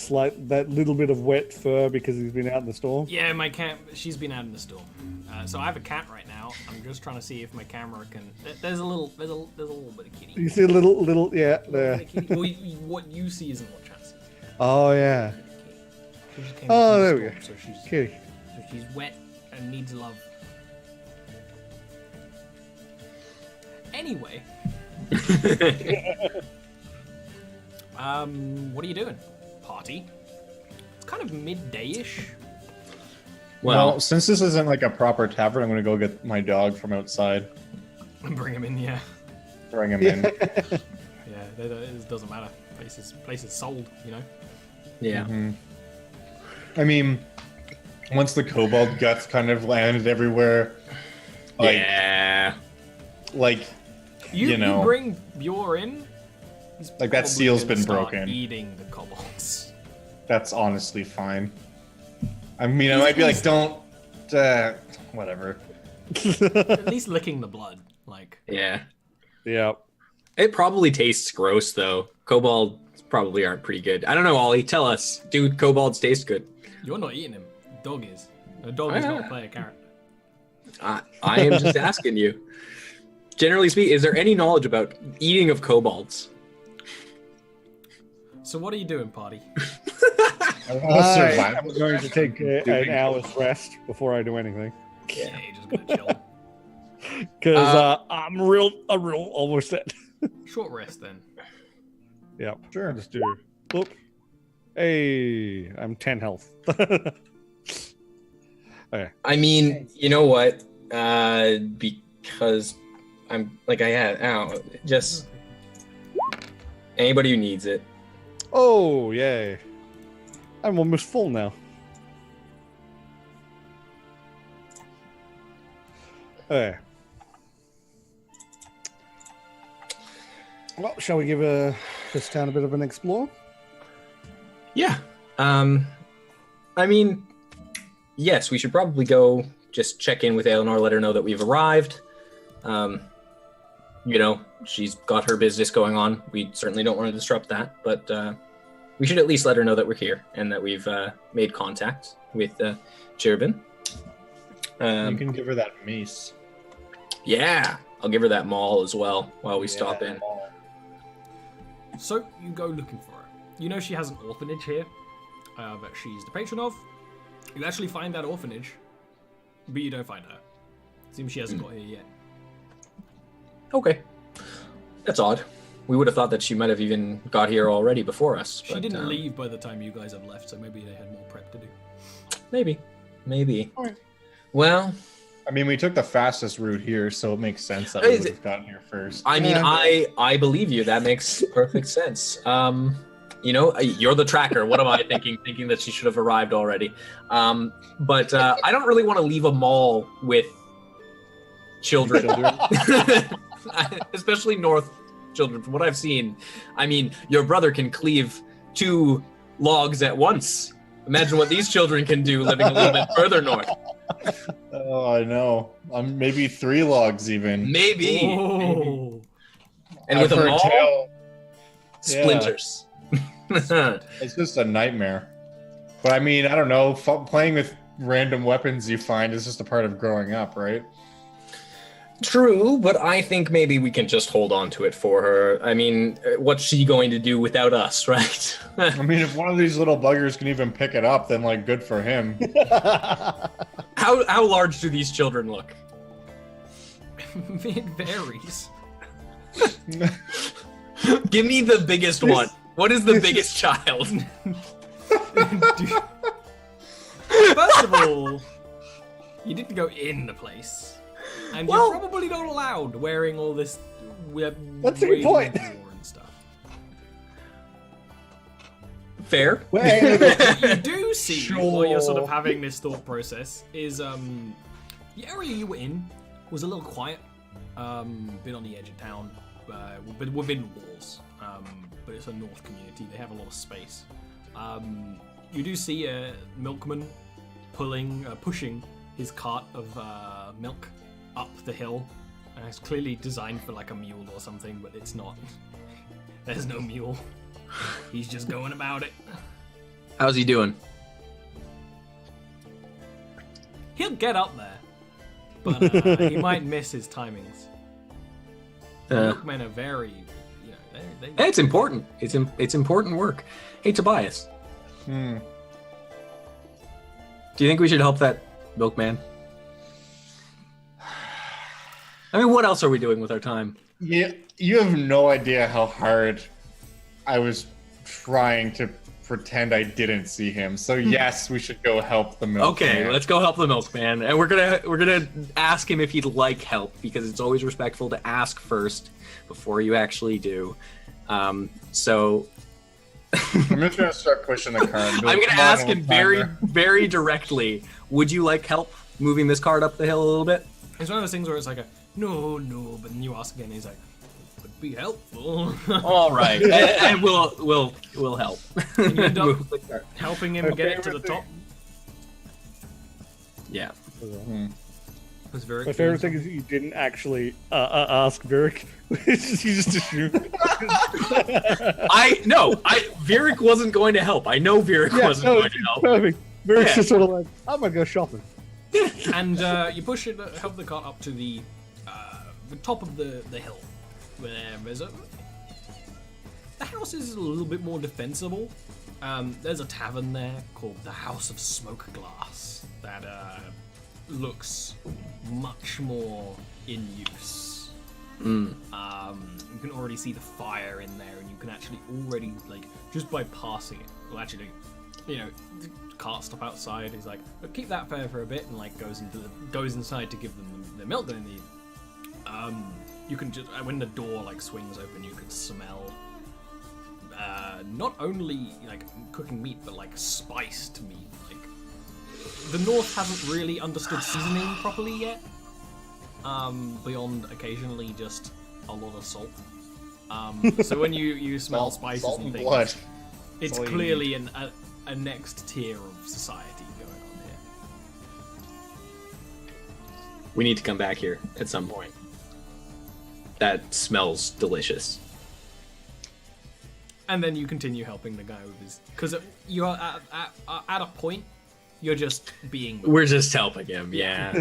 that little bit of wet fur because he's been out in the storm? Yeah, my cat. She's been out in the storm. So I have a cat right now. I'm just trying to see if my camera can. There's a little bit of kitty. You see a little, yeah, there. Well, what you see isn't what chat sees. Oh yeah. She just came Oh, from the there we storm, go. So Kitty. she's wet and needs love. Anyway. What are you doing? Party? It's kind of midday-ish. Well, since this isn't like a proper tavern, I'm gonna go get my dog from outside. Bring him in, yeah. Bring him in. Yeah, it doesn't matter. Place is sold, you know. Yeah. Mm-hmm. I mean, once the kobold guts kind of landed everywhere, like, Yeah. like You know, bring Bjor in. He's like that probably seal's gonna been start broken. Eating the kobolds. That's honestly fine. I mean, I might be like, don't, whatever. At least licking the blood, like. Yeah. Yeah. It probably tastes gross though. Kobolds probably aren't pretty good. I don't know, Ollie. Tell us, do kobolds taste good? You're not eating him. Dog is. A dog is not a player character. I am just asking you. Generally speaking, is there any knowledge about eating of kobolds? So what are you doing, party? I'm going to take an hour's rest before I do anything. Yeah, you're just gonna chill. Because I'm real almost dead. Short rest then. Yep. Sure. Just do. Look. Hey, I'm 10 health. Okay. I mean, you know what? Because I'm like I had just anybody who needs it. Oh, yay. I'm almost full now. Okay. Well, shall we give this town a bit of an explore? Yeah. I mean, yes, we should probably go just check in with Eleanor, let her know that we've arrived. You know, she's got her business going on. We certainly don't want to disrupt that, but we should at least let her know that we're here and that we've made contact with Cherubin. You can give her that mace. Yeah, I'll give her that maul as well while we stop in. So you go looking for her. You know she has an orphanage here that she's the patron of. You actually find that orphanage, but you don't find her. Seems she hasn't got here yet. Okay. That's odd. We would have thought that she might have even got here already before us. She didn't leave by the time you guys have left, so maybe they had more prep to do. Maybe. Alright. Well, I mean, we took the fastest route here, so it makes sense that we would have gotten here first. I mean, I believe you. That makes perfect sense. You know, you're the tracker. What am I thinking that she should have arrived already? But I don't really want to leave a mall with children. Especially North children. From what I've seen, I mean, your brother can cleave 2 logs at once. Imagine what these children can do living a little bit further north. Oh, I know. Maybe 3 logs even. Maybe. Oh. And with a mall, splinters. Yeah. It's just a nightmare. But I mean, I don't know. Playing with random weapons you find is just a part of growing up, right? True, but I think maybe we can just hold on to it for her. I mean, what's she going to do without us, right? I mean, if one of these little buggers can even pick it up, then like, good for him. How large do these children look? It varies. Give me the biggest one. What is the biggest child? First of all, you didn't go in the place. And you're probably not allowed wearing all this That's a good point. and stuff. Fair. What you do see while you're sort of having this thought process is the area you were in was a little quiet, bit on the edge of town, but within walls. But it's a north community; they have a lot of space. You do see a milkman pushing his cart of milk up the hill. It's clearly designed for like a mule or something, but it's not. There's no mule. He's just going about it. How's he doing? He'll get up there, but he might miss his timings. Milkmen are very, they It's important. It's important work. Hey, Tobias. Hmm. Do you think we should help that milkman? I mean, what else are we doing with our time? Yeah, you have no idea how hard I was trying to pretend I didn't see him. So yes, we should go help the milkman. Okay, let's go help the milkman, and we're gonna ask him if he'd like help, because it's always respectful to ask first before you actually do. So I'm just gonna start pushing the cart. I'm gonna ask him very directly. Would you like help moving this cart up the hill a little bit? It's one of those things where it's like no, but then you ask again, and he's like, would be helpful. All right, and we'll help. And you end up helping him get it to the top. Yeah. Was very My favorite thing is that you didn't actually ask Virik. You just assumed. Virik wasn't going to help. I know Virik wasn't going to help. Perfect. Virik's just sort of like, I'm gonna go shopping. And you push it, help the cart up to the top of the hill, where there's the house is a little bit more defensible. There's a tavern there called the House of Smoke Glass that looks much more in use. You can already see the fire in there, and you can actually already, like, just by passing it, well, actually, the cart stop outside. He's like, keep that fair for a bit, and like goes inside to give them the milk they need. You can just, when the door like swings open, you can smell not only like cooking meat, but like spiced meat. Like the North hasn't really understood seasoning properly yet, beyond occasionally just a lot of salt. So when you smell spices salt and things, blood. it's clearly a next tier of society going on here. We need to come back here at some point. That smells delicious. And then you continue helping the guy with his... Because you're at a point, you're just being... We're just helping him, yeah.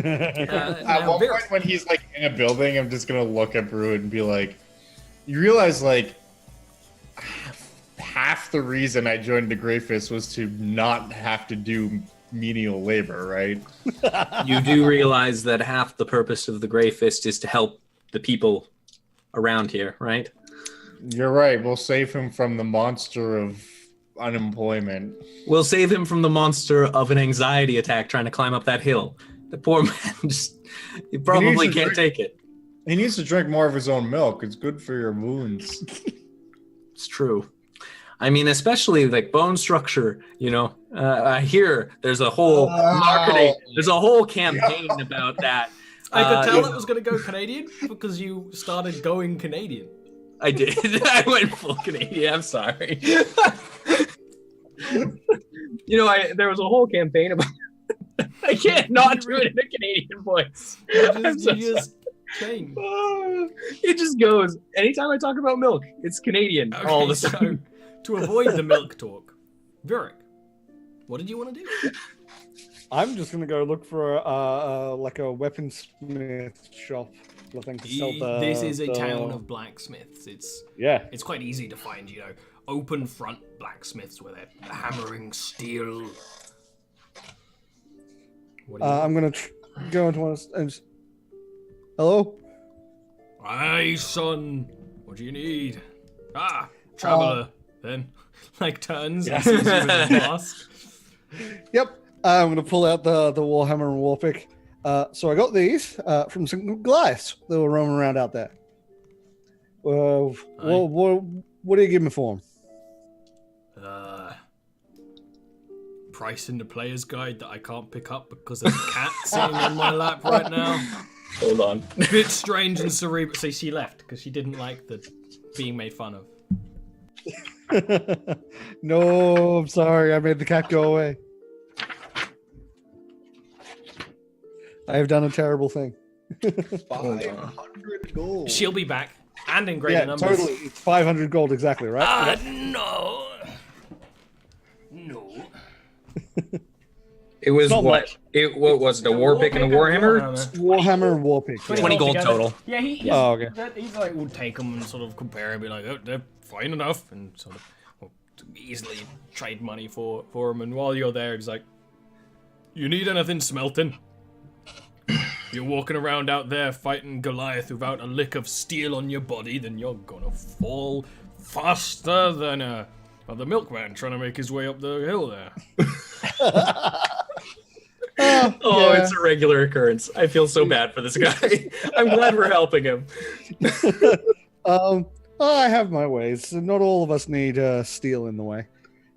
At one point when he's like in a building, I'm just gonna look at Brew and be like, you realize like half the reason I joined the Grey Fist was to not have to do menial labor, right? You do realize that half the purpose of the Grey Fist is to help the people around here, right? You're right. We'll save him from the monster of unemployment. We'll save him from the monster of an anxiety attack trying to climb up that hill. The poor man he probably can't take it. He needs to drink more of his own milk. It's good for your wounds. It's true. I mean, especially like bone structure, I hear there's a whole marketing, there's a whole campaign about that. I could tell it was going to go Canadian because you started going Canadian. I did. I went full Canadian. I'm sorry. There was a whole campaign about I can't not do it in a Canadian voice. You just change. It just goes. Anytime I talk about milk, it's Canadian all the time. So, to avoid the milk talk, Virik, what did you want to do? I'm just gonna go look for like a weaponsmith shop. I think to sell this is a town of blacksmiths. It's quite easy to find, open front blacksmiths where they're hammering steel. I'm gonna go into one and hello. Aye, son. What do you need? Traveler. Then, like turns and sees you with a mask. Yep. I'm going to pull out the Warhammer and Warpick. So I got these from some guys that were roaming around out there. What do you give me for them? Price in the player's guide that I can't pick up because there's a cat sitting on my lap right now. Hold on. Bit strange and cerebral. So she left because she didn't like the being made fun of. No, I'm sorry. I made the cat go away. I have done a terrible thing. 500 gold. She'll be back. And in greater numbers. Totally. It's 500 gold exactly, right? No. No. It was Not what? much. What was it? A war pick and a warhammer? Warhammer and Warpick. 20 gold total. Yeah, he's like, would take them and sort of compare and be like, oh, they're fine enough, and sort of easily trade money for them. And while you're there, he's like, you need anything smelting? You're walking around out there fighting Goliath without a lick of steel on your body, then you're gonna fall faster than the milkman trying to make his way up the hill there. It's a regular occurrence. I feel so bad for this guy. I'm glad we're helping him. I have my ways. Not all of us need steel in the way.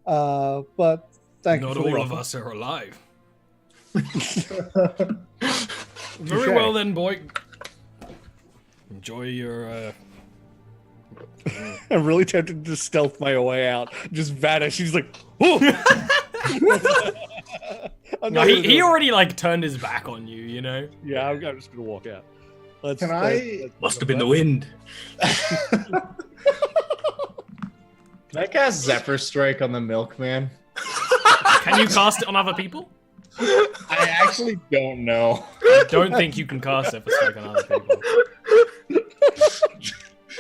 But thank you. Not for the all of offer. us are alive. Very well then, boy. Enjoy your. I'm really tempted to stealth my way out. Just vanish. He's like, oh! No, he already like turned his back on you, you know? Yeah, I'm just gonna walk out. Must have been the wind. Can I cast Zephyr Strike on the milkman? Can you cast it on other people? I actually don't know. I don't think you can cast it for strike on other people.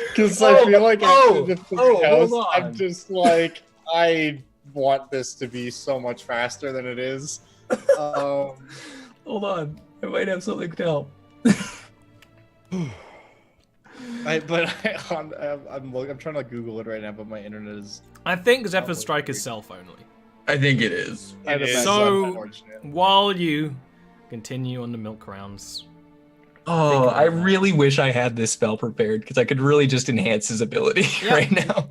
Because I feel like after the hold house, on. I'm just like, I want this to be so much faster than it is. Hold on. I might have something to help. I'm trying to Google it right now, but my internet is. I think Zephyr Strike is self only. I think it is. It is So- unfortunate. While you continue on the milk rounds, Oh, I really wish I had this spell prepared because I could really just enhance his ability right now.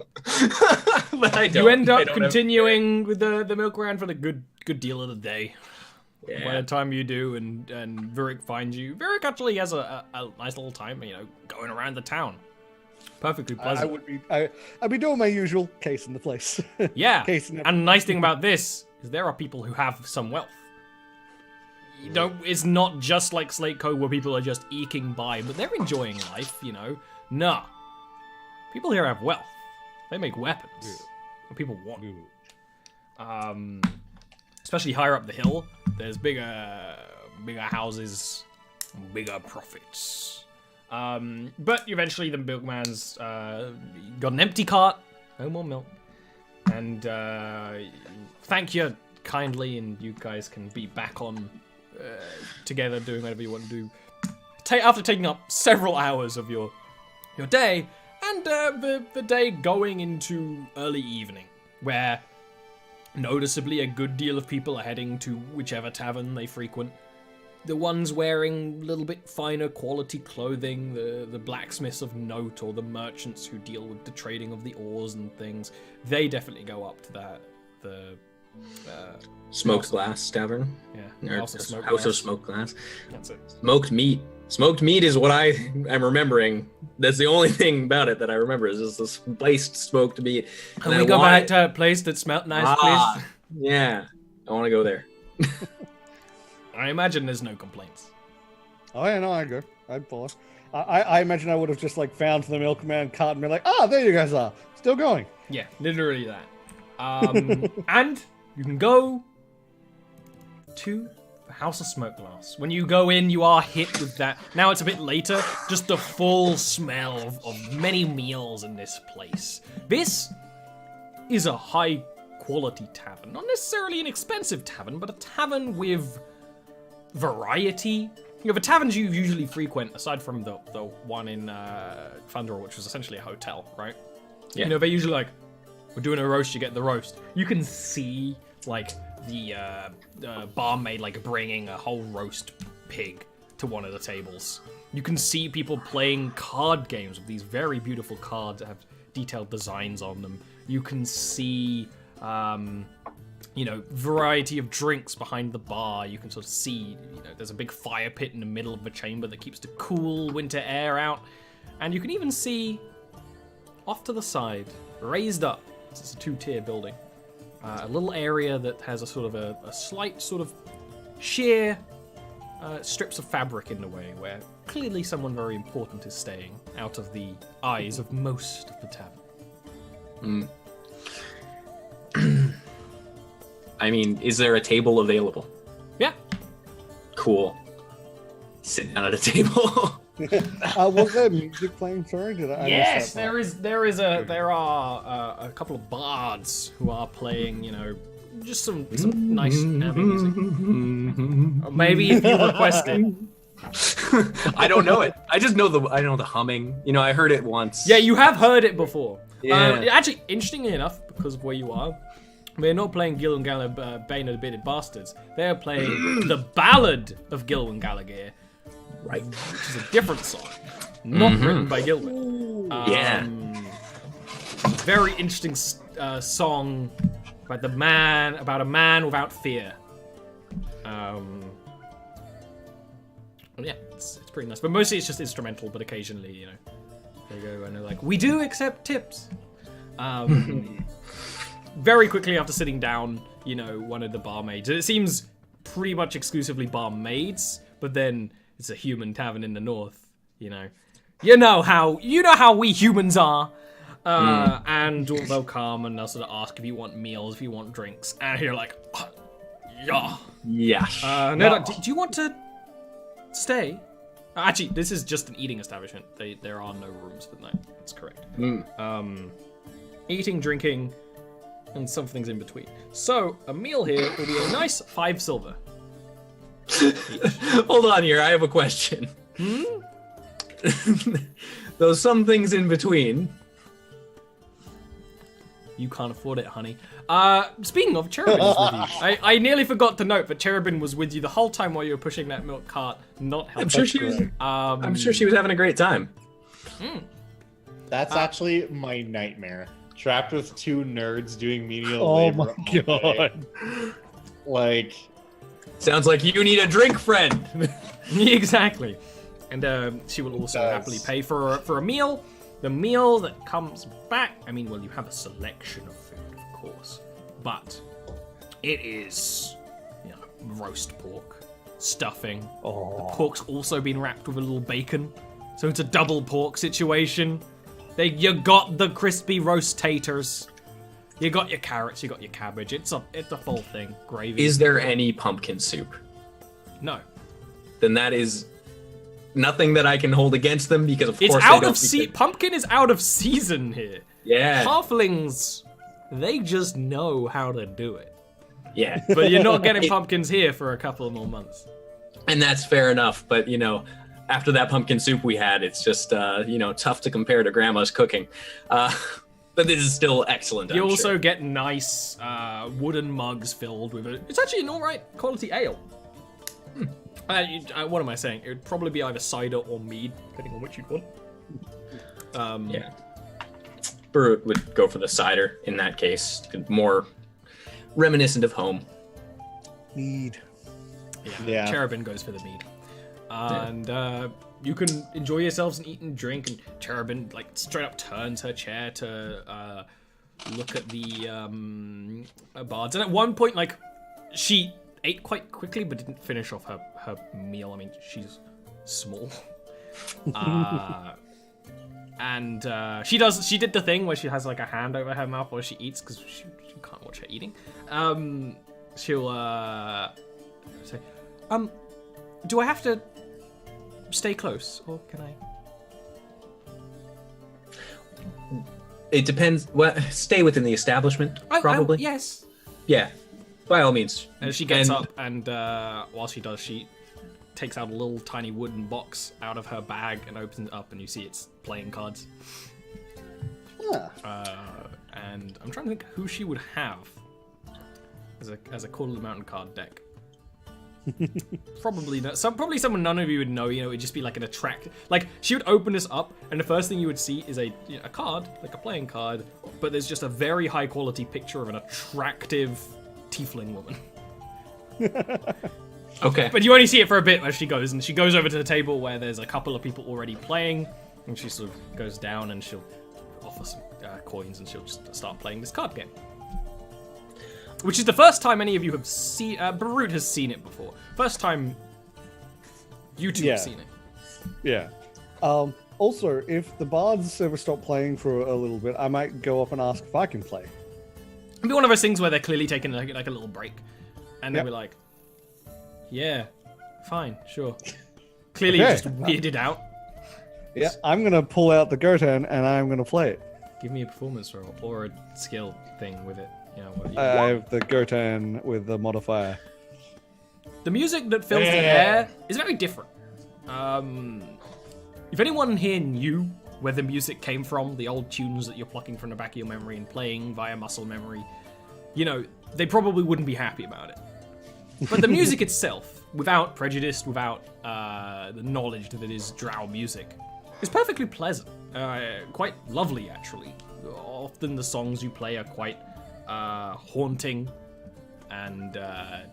But I don't. you end I up don't continuing with the milk round for the good deal of the day. have- By Yeah. the time you do, and Virik finds you, Virik actually has a nice little time, going around the town. Perfectly pleasant. I'd be doing my usual case in the place. Yeah, Case in and the nice thing about this is there are people who have some wealth. It's not just like Slate Code where people are just eking by, but they're enjoying life, Nah. People here have wealth. They make weapons. And people want. Especially higher up the hill, there's bigger houses, bigger profits. But eventually the milkman's got an empty cart, no more milk. And thank you kindly, and you guys can be back on together doing whatever you want to do. After taking up several hours of your day, and the day going into early evening, where noticeably a good deal of people are heading to whichever tavern they frequent. The ones wearing a little bit finer quality clothing, the blacksmiths of note, or the merchants who deal with the trading of the ores and things, they definitely go up to the Smoked Glass Tavern. yeah, Or House of Smoke House of Glass. Smoked Glass. That's it. Smoked meat. Smoked meat is what I'm remembering. That's the only thing about it that I remember is this place smoked meat. Can we go back to a place that smelled nice, please? Yeah, I want to go there. I imagine there's no complaints. Oh yeah, no, I'd go. I'd follow. I imagine I would have just like found the milkman cart and been like, there you guys are, still going. Yeah, literally that. And you can go to the House of Smoke Glass. When you go in, you are hit with that. Now it's a bit later, just the full smell of many meals in this place. This is a high quality tavern. Not necessarily an expensive tavern, but a tavern with variety. The taverns you usually frequent, aside from the one in Thundra, which was essentially a hotel, right? Yeah. They're usually like, we're doing a roast, you get the roast. You can see, like, the barmaid, like, bringing a whole roast pig to one of the tables. You can see people playing card games with these very beautiful cards that have detailed designs on them. You can see, variety of drinks behind the bar. You can sort of see, there's a big fire pit in the middle of the chamber that keeps the cool winter air out. And you can even see, off to the side, raised up, it's a 2-tier building, a little area that has a sort of a slight sort of sheer strips of fabric in the way, where clearly someone very important is staying out of the eyes of most of the tavern. I mean, is there a table available? Yeah. Cool. Sit down at a table. Was there music playing? Sorry, did I? Yes, there are a couple of bards who are playing, you know, just some nice ambient music. Or maybe if you request it. I don't know it. I just know the humming. You know, I heard it once. Yeah, you have heard it before. Yeah. Actually, interestingly enough, because of where you are, they're not playing Gil and Bane of the Bearded Bastards. They're playing the Ballad of Gilwyn Gallagher. Right. Which is a different song. Not written by Gilwyn. Yeah. Very interesting song about a man without fear. Yeah, it's pretty nice. But mostly it's just instrumental, but occasionally, you know, they go and they're like, we do accept tips. Very quickly after sitting down, you know, one of the barmaids, and it seems pretty much exclusively barmaids, but then it's a human tavern in the north, you know. You know how we humans are. And they'll come and they'll sort of ask if you want meals, if you want drinks, and you're like, yeah. Yes. And they're like, do you want to stay? Actually, this is just an eating establishment. There are no rooms for the night. That's correct. Eating, drinking, and some things in between. So a meal here will be a nice 5 silver. Hold on here, I have a question. Those some things in between. You can't afford it, honey. Speaking of, Cherubin is with you. I nearly forgot to note, but Cherubin was with you the whole time while you were pushing that milk cart, not helping. I'm sure she was having a great time. That's actually my nightmare. Trapped with 2 nerds doing menial Oh labor. my god. Like, sounds like you need a drink, friend. Exactly. And she will also happily pay for a meal. The meal that comes back, I mean, well, you have a selection of food, of course, but it is, you know, roast pork, stuffing. The pork's also been wrapped with a little bacon, so it's a double pork situation. You got the crispy roast taters, you got your carrots, you got your cabbage. It's a full thing. Gravy. Is there any pumpkin soup? No. Then that is nothing that I can hold against them, because of It's course out of pumpkin is out of season here. Yeah. Halflings, they just know how to do it. Yeah. But you're not getting pumpkins here for a couple of more months. And that's fair enough, but you know, after that pumpkin soup we had, it's just you know, tough to compare to grandma's cooking. But this is still excellent. You also get nice wooden mugs filled with it. It's actually an alright quality ale. What am I saying? It would probably be either cider or mead, depending on which you'd want. Yeah. Brew would go for the cider in that case. More reminiscent of home. Mead. Yeah. Cherubin goes for the mead. And you can enjoy yourselves and eat and drink, and Cherubin like straight up turns her chair to look at the bards. And at one point, like, she ate quite quickly but didn't finish off her meal. I mean, she's small. And she did the thing where she has like a hand over her mouth while she eats, because she can't watch her eating. She'll say, do I have to stay close, or can I? It depends. Well, stay within the establishment, probably. Yes. Yeah, by all means. And she gets up, and while she does, she takes out a little tiny wooden box out of her bag and opens it up, and you see it's playing cards. And I'm trying to think who she would have as a Call of the Mountain card deck. Probably someone none of you would know. You know, it'd just be like an like she would open this up, and the first thing you would see is a card, like a playing card, but there's just a very high quality picture of an attractive tiefling woman. Okay. But you only see it for a bit as she goes, and she goes over to the table where there's a couple of people already playing, and she sort of goes down and she'll offer some coins, and she'll just start playing this card game. Which is the first time any of you have seen... Barut has seen it before. First time you two have seen it. Yeah. Also, if the bards ever stop playing for a little bit, I might go up and ask if I can play. It'd be one of those things where they're clearly taking like a little break, and they'll Yep. be like, "Yeah, fine, sure." Clearly Okay. just weirded out. Yeah, I'm gonna pull out the Gotan and I'm gonna play it. Give me a performance roll or a skill thing with it. You know, what you I have the Gotan with the modifier. The music that fills the air is very different. If anyone here knew where the music came from, the old tunes that you're plucking from the back of your memory and playing via muscle memory, you know, they probably wouldn't be happy about it. But the music itself, without prejudice, without the knowledge that it is drow music, is perfectly pleasant. Quite lovely, actually. Often the songs you play are quite haunting and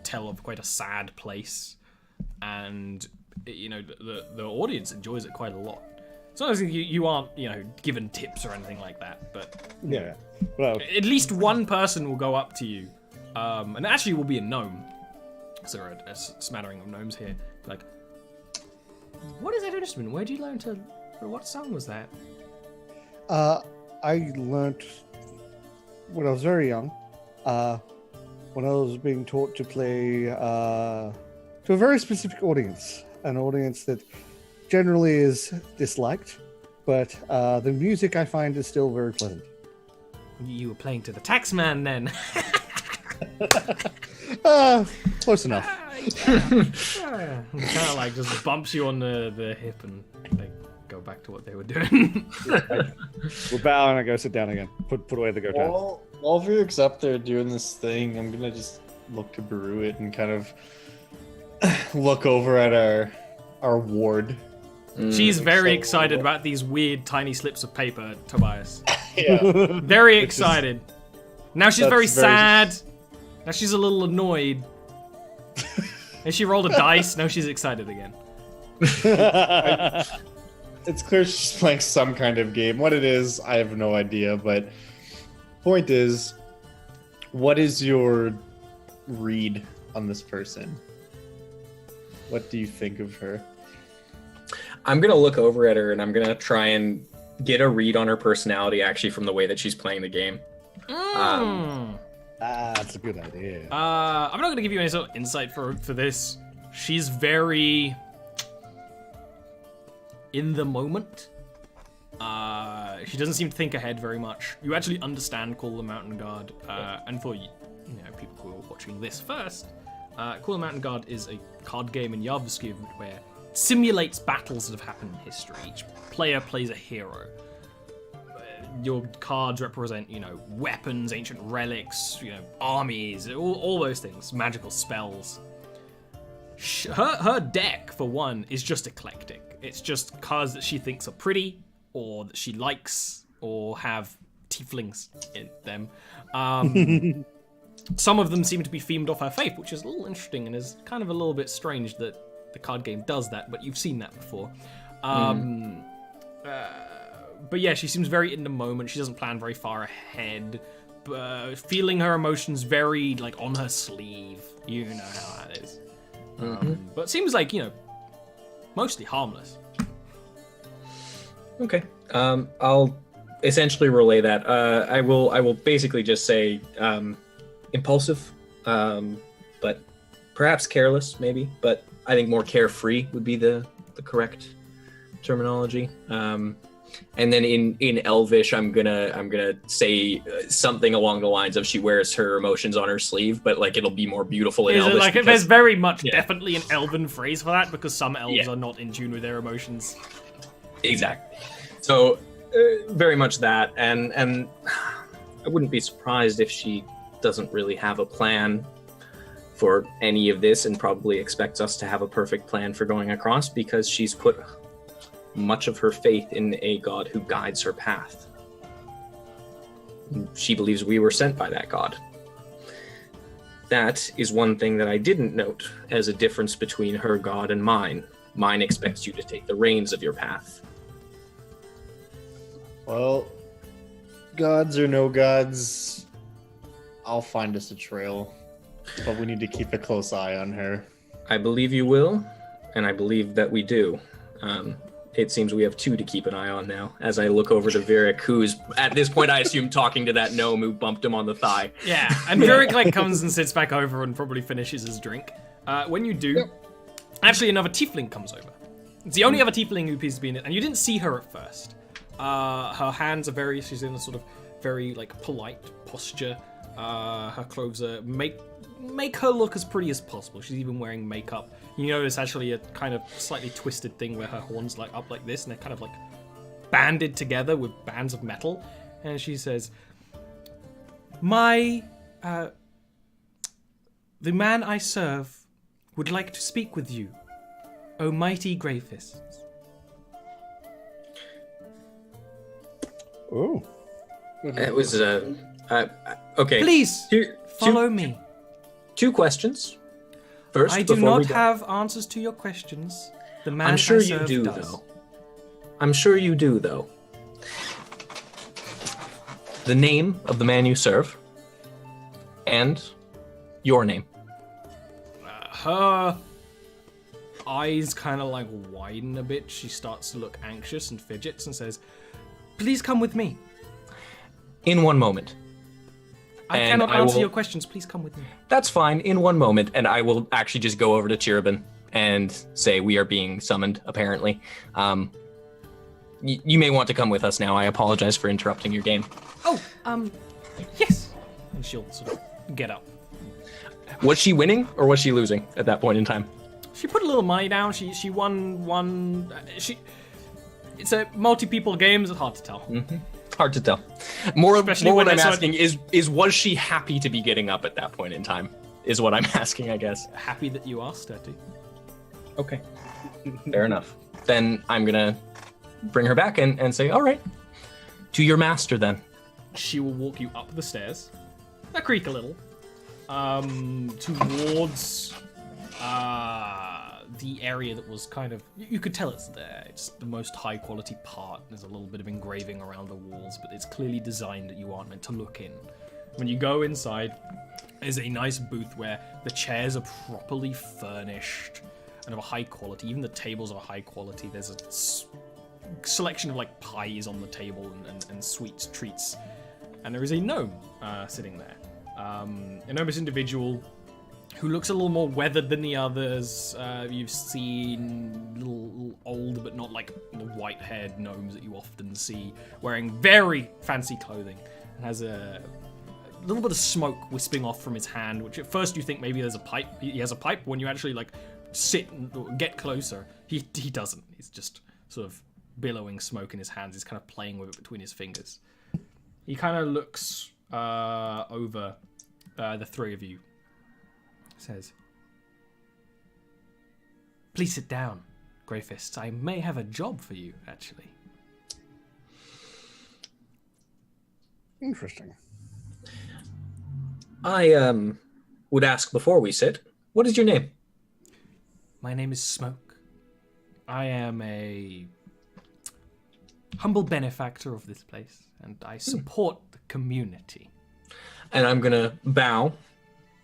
tell of quite a sad place. And, you know, the audience enjoys it quite a lot. So you aren't, you know, given tips or anything like that, but Yeah. Well, at least one person will go up to you, and it actually will be a gnome. So there are a smattering of gnomes here. Like, what is that instrument? Where did you learn to? What song was that? I learnt when I was very young, when I was being taught to play to a very specific audience, an audience that generally is disliked, but the music I find is still very pleasant. You were playing to the taxman then. Close enough. Kind of like just bumps you on the hip and they go back to what they were doing. We'll bow and I go sit down again. Put away the Gotan. While Vyric's up there doing this thing, I'm gonna just look to Baruit and kind of look over at our ward. She's very So- excited about these weird tiny slips of paper, Tobias. Yeah. Very Which is- excited. Now she's That's very very- sad. Now she's a little annoyed. And she rolled a dice. Now she's excited again. It's clear she's playing some kind of game. What it is, I have no idea. But point is, what is your read on this person? What do you think of her? I'm gonna look over at her and I'm gonna try and get a read on her personality actually from the way that she's playing the game. That's a good idea. I'm not going to give you any sort of insight for this. She's very in the moment. She doesn't seem to think ahead very much. You actually understand Call of the Mountain Guard, and for you know people who are watching this first, Call of the Mountain Guard is a card game in Jarviskjir where it simulates battles that have happened in history. Each player plays a hero. Your cards represent, you know, weapons, ancient relics, you know, armies, all those things, magical spells. Her deck, for one, is just eclectic. It's just cards that she thinks are pretty, or that she likes, or have tieflings in them. Some of them seem to be themed off her faith, which is a little interesting and is kind of a little bit strange that the card game does that, but you've seen that before. But yeah, she seems very in the moment. She doesn't plan very far ahead. Feeling her emotions very, like, on her sleeve. You know how that is. But it seems like, you know, mostly harmless. Okay. I'll essentially relay that. I will basically just say impulsive, but perhaps careless, maybe. But I think more carefree would be the correct terminology. And then in Elvish, I'm gonna say something along the lines of she wears her emotions on her sleeve, but like it'll be more beautiful in Is it Elvish. like, because- there's very much definitely an elven phrase for that, because some elves Yeah. are not in tune with their emotions. Exactly. So very much that, and I wouldn't be surprised if she doesn't really have a plan for any of this, and probably expects us to have a perfect plan for going across, because she's put much of her faith in a god who guides her path. She believes we were sent by that god. That is one thing that I didn't note as a difference between her god and mine. Mine expects you to take the reins of your path. Well, gods or no gods, I'll find us a trail. But we need to keep a close eye on her. I believe you will, and I believe that we do. it seems we have 2 to keep an eye on now. As I look over to Virik, who's at this point, I assume, talking to that gnome who bumped him on the thigh. Yeah, and Virik like comes and sits back over and probably finishes his drink. When you do, actually another tiefling comes over. It's the only other tiefling who appears to be in it, and you didn't see her at first. Her hands are she's in a sort of very like polite posture. Her clothes are make her look as pretty as possible. She's even wearing makeup. You notice actually a kind of slightly twisted thing where her horns like up like this, and they're kind of like banded together with bands of metal. And she says, the man I serve would like to speak with you, O mighty Grey Fists. Oh. It was, okay. Please, follow me. 2 questions. First, I do not have answers to your questions. The man I'm sure I you serve do, does. though. I'm sure you do, though. The name of the man you serve, and your name. Her eyes kind of like widen a bit. She starts to look anxious and fidgets and says, "Please come with me. In 1 moment. I cannot answer your questions. Please come with me." That's fine, in 1 moment, and I will actually just go over to Cherubin and say we are being summoned, apparently. You may want to come with us now. I apologize for interrupting your game. Oh, yes. And she'll sort of get up. Was she winning, or was she losing at that point in time? She put a little money down. She won one. It's a multi-people game. It's hard to tell. Mm-hmm. Hard to tell. More what I'm asking is was she happy to be getting up at that point in time? Is what I'm asking, I guess. Happy that you asked her to. Okay. Fair enough. Then I'm gonna bring her back and say, all right, to your master then. She will walk you up the stairs. That creak a little. Towards the area that was kind of, you could tell it's there. It's the most high quality part. There's a little bit of engraving around the walls, but it's clearly designed that you aren't meant to look in. When you go inside, there's a nice booth where the chairs are properly furnished and of a high quality. Even the tables are high quality. There's a selection of like pies on the table and sweets, treats. And there is a gnome sitting there. A gnomish individual who looks a little more weathered than the others. You've seen little old, but not like the white-haired gnomes that you often see, wearing very fancy clothing, and has a little bit of smoke wisping off from his hand, which at first you think maybe there's a pipe. He has a pipe. When you actually like sit and get closer, he doesn't. He's just sort of billowing smoke in his hands. He's kind of playing with it between his fingers. He kind of looks over the 3 of you. Says, "Please sit down, Greyfists. I may have a job for you, actually." Interesting. I would ask before we sit, what is your name? My name is Smoke. I am a humble benefactor of this place, and I support the community. And I'm gonna bow.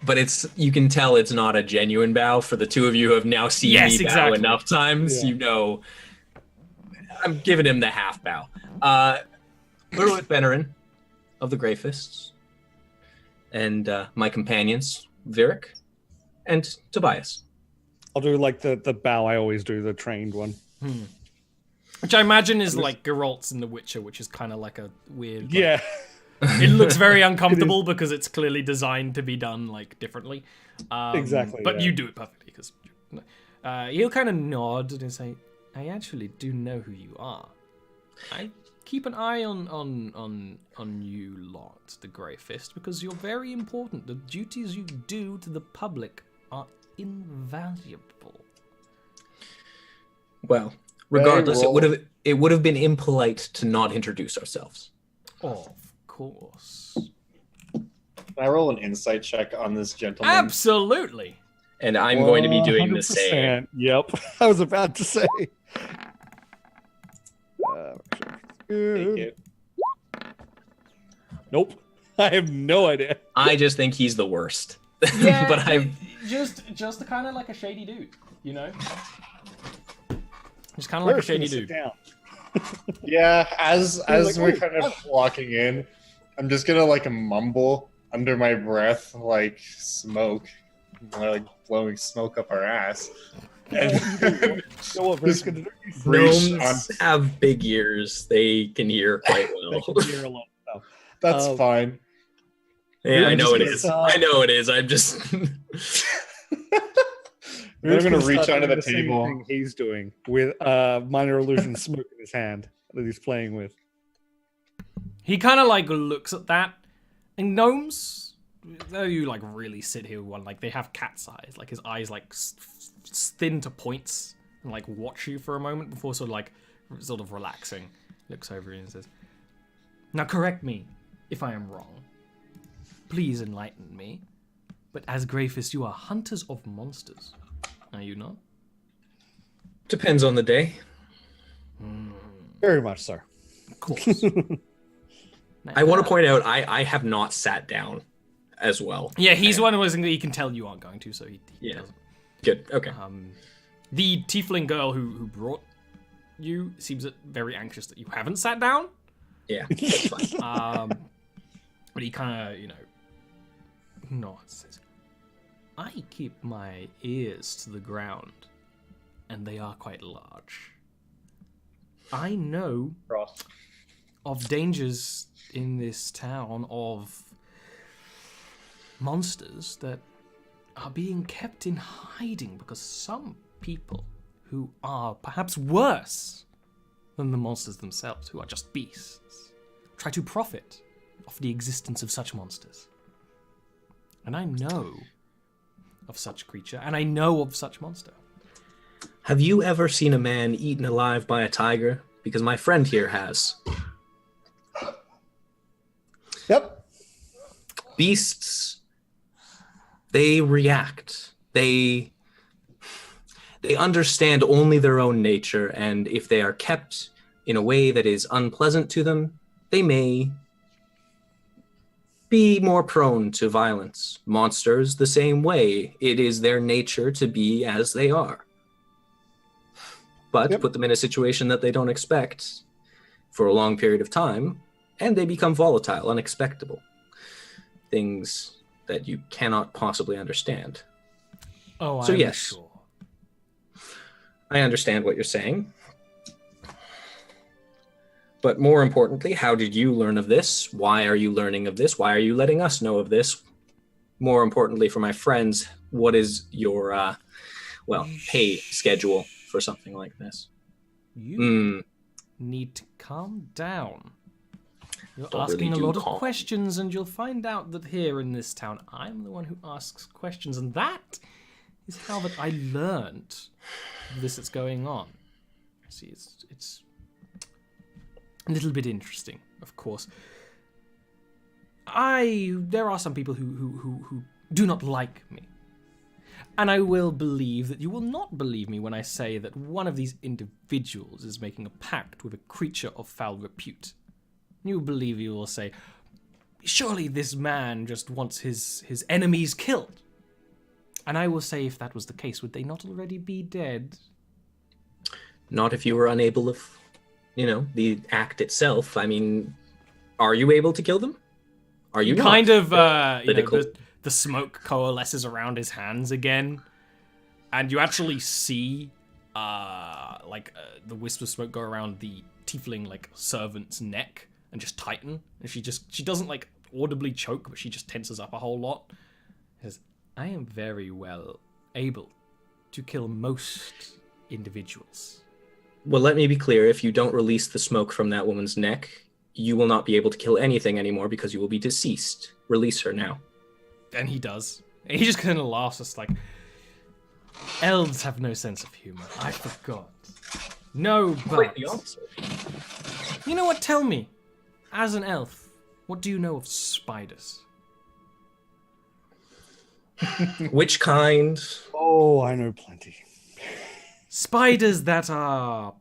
But you can tell it's not a genuine bow. For the 2 of you who have now seen me bow enough times, you know I'm giving him the half bow. Lurwith Benerin of the Grey Fists, and my companions, Virik and Tobias. I'll do like the bow I always do, the trained one. Which I imagine is like Geralt's in The Witcher, which is kind of like a weird... Like, yeah. It looks very uncomfortable because it's clearly designed to be done like differently. Exactly. But you do it perfectly because he'll kind of nod and say, "I actually do know who you are. I keep an eye on you lot, the Grey Fist, because you're very important. The duties you do to the public are invaluable." Well, regardless, it would have been impolite to not introduce ourselves. Of course. Can I roll an insight check on this gentleman? Absolutely. And I'm going to be doing the same. Yep. I was about to say. Take it. Nope. I have no idea. I just think he's the worst. Yeah, but just kind of like a shady dude, you know? He's kind of like a We're shady gonna sit dude. down. Yeah, as like, we're "Ooh, kind of walking in, I'm just gonna like mumble under my breath like smoke, like blowing smoke up our ass. And You know what Bruce gonna do? reach on. Gnomes have big ears. They can hear quite They well. can hear a lot of stuff. That's Um, fine. Yeah, I I'm know just it gonna is. I know it is. I'm just. Then I'm gonna Bruce reach start onto doing the same table. thing he's doing with minor illusion smoke in his hand that he's playing with. He kind of like looks at that, and gnomes, though you like really sit here with one, like they have cat's eyes, like his eyes like thin to points, and like watch you for a moment before sort of relaxing. Looks over you and says, "Now correct me if I am wrong. Please enlighten me. But as Greyfist, you are hunters of monsters, are you not?" Depends on the day. Very much so. Of course. I want to point out I have not sat down as well. Yeah, he's one of those things that he can tell you aren't going to, so he Yeah. doesn't. Good. Okay. The tiefling girl who brought you seems very anxious that you haven't sat down. Yeah. That's fine. But he kind of, nods. Says, "I keep my ears to the ground, and they are quite large. I know of dangers in this town of monsters that are being kept in hiding because some people who are perhaps worse than the monsters themselves, who are just beasts, try to profit off the existence of such monsters. And I know of such creature, and I know of such monster." Have you ever seen a man eaten alive by a tiger? Because my friend here has. Yep. Beasts, they react. They understand only their own nature, and if they are kept in a way that is unpleasant to them, they may be more prone to violence. Monsters, the same way. It is their nature to be as they are. But put them in a situation that they don't expect for a long period of time, and they become volatile, unexpectable. Things that you cannot possibly understand. Oh, So I'm yes. sure. I understand what you're saying. But more importantly, how did you learn of this? Why are you learning of this? Why are you letting us know of this? More importantly, for my friends, what is your, pay schedule for something like this? You need to calm down. You're Don't asking really a do lot of calm. questions, and you'll find out that here in this town, I'm the one who asks questions, and that is how that I learned this that's going on. See, it's a little bit interesting, of course. There are some people who do not like me. And I will believe that you will not believe me when I say that one of these individuals is making a pact with a creature of foul repute. You will say, surely this man just wants his enemies killed. And I will say, if that was the case, would they not already be dead? Not if you were unable of, the act itself. I mean, are you able to kill them? Are you not? Kind of, Political. the smoke coalesces around his hands again, and you actually see, the wisp of smoke go around the tiefling servant's neck and just tighten, and she doesn't audibly choke, but she just tenses up a whole lot. Says, "I am very well able to kill most individuals." Well, let me be clear. If you don't release the smoke from that woman's neck, you will not be able to kill anything anymore because you will be deceased. Release her now. And he does. And he just kind of laughs, just like, elves have no sense of humor. I forgot. No, but Quite the opposite. you know what? Tell me, as an elf, what do you know of spiders? Which kind? Oh, I know plenty. Spiders that are